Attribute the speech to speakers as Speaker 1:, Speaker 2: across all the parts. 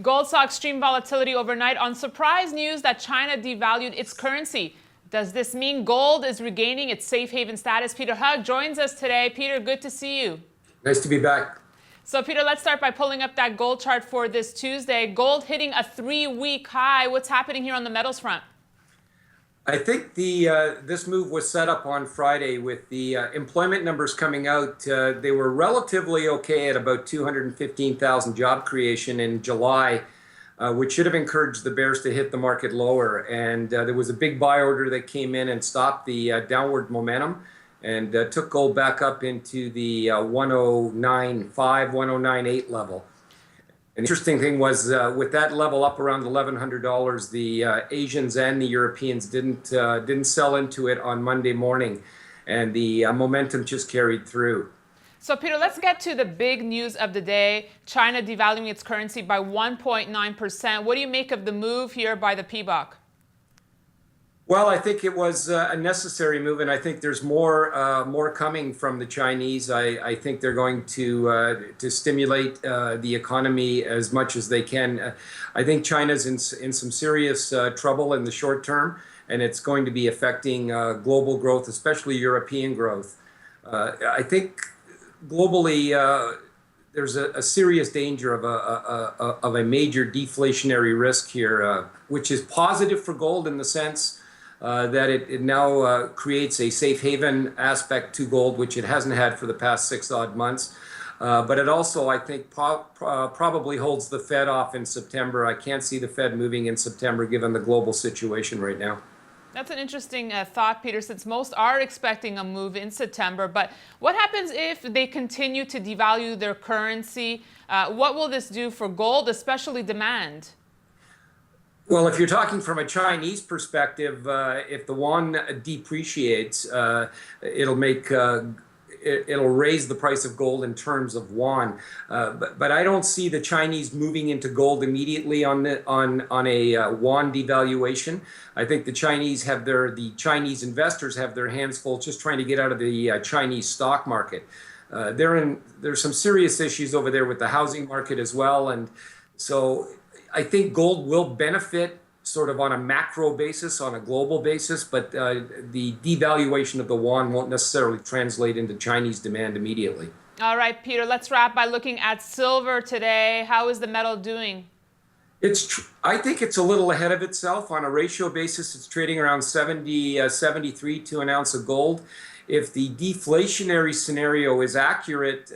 Speaker 1: Gold saw extreme volatility overnight on surprise news that China devalued its currency. Does this mean gold is regaining its safe haven status? Peter Hug joins us today. Peter, good to see you.
Speaker 2: Nice to be back.
Speaker 1: So, Peter, let's start by pulling up that gold chart for this Tuesday. Gold hitting a 3-week high. What's happening here on the metals front?
Speaker 2: I think this move was set up on Friday with the employment numbers coming out. They were relatively okay at about 215,000 job creation in July, which should have encouraged the bears to hit the market lower. And there was a big buy order that came in and stopped the downward momentum and took gold back up into the 109.5, 109.8 level. An interesting thing was with that level up around $1,100, the Asians and the Europeans didn't sell into it on Monday morning, and the momentum just carried through.
Speaker 1: So, Peter, let's get to the big news of the day. China devaluing its currency by 1.9%. What do you make of the move here by the PBOC?
Speaker 2: Well, I think it was a necessary move, and I think there's more coming from the Chinese. I think they're going to stimulate the economy as much as they can. I think China's in some serious trouble in the short term, and it's going to be affecting global growth, especially European growth. I think globally there's a serious danger of a major deflationary risk here, which is positive for gold in the sense that it now creates a safe haven aspect to gold, which it hasn't had for the past 6 odd months. But it also, I think, probably holds the Fed off in September. I can't see the Fed moving in September given the global situation right now.
Speaker 1: That's an interesting thought, Peter, since most are expecting a move in September. But what happens if they continue to devalue their currency? What will this do for gold, especially demand?
Speaker 2: Well, if you're talking from a Chinese perspective, if the yuan depreciates, it'll raise the price of gold in terms of yuan. But I don't see the Chinese moving into gold immediately on a yuan devaluation. I think the Chinese investors have their hands full just trying to get out of the Chinese stock market. There's some serious issues over there with the housing market as well, and so I think gold will benefit sort of on a macro basis, on a global basis, but the devaluation of the yuan won't necessarily translate into Chinese demand immediately.
Speaker 1: All right, Peter, let's wrap by looking at silver today. How is the metal doing?
Speaker 2: I think it's a little ahead of itself. On a ratio basis, it's trading around 73 to an ounce of gold. If the deflationary scenario is accurate,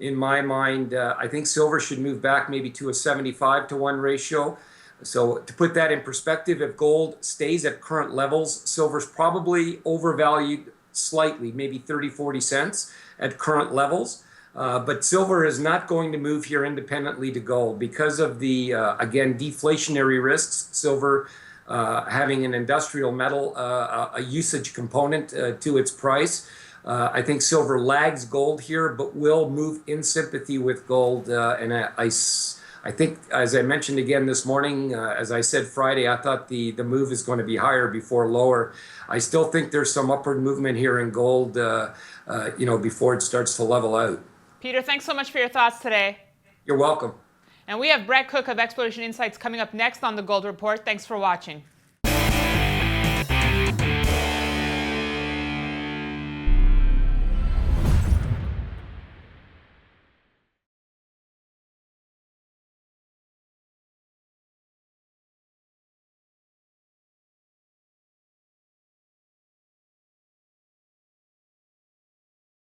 Speaker 2: in my mind, I think silver should move back maybe to a 75 to 1 ratio. So to put that in perspective, if gold stays at current levels, silver's probably overvalued slightly, maybe 30, 40 cents at current levels. But silver is not going to move here independently to gold because of the, again, deflationary risks. Silver having an industrial metal, a usage component to its price. I think silver lags gold here, but will move in sympathy with gold. And I think, as I mentioned again this morning, as I said Friday, I thought the move is going to be higher before lower. I still think there's some upward movement here in gold, before it starts to level out.
Speaker 1: Peter, thanks so much for your thoughts today.
Speaker 2: You're welcome.
Speaker 1: And we have Brett Cook of Exploration Insights coming up next on the Gold Report. Thanks for watching.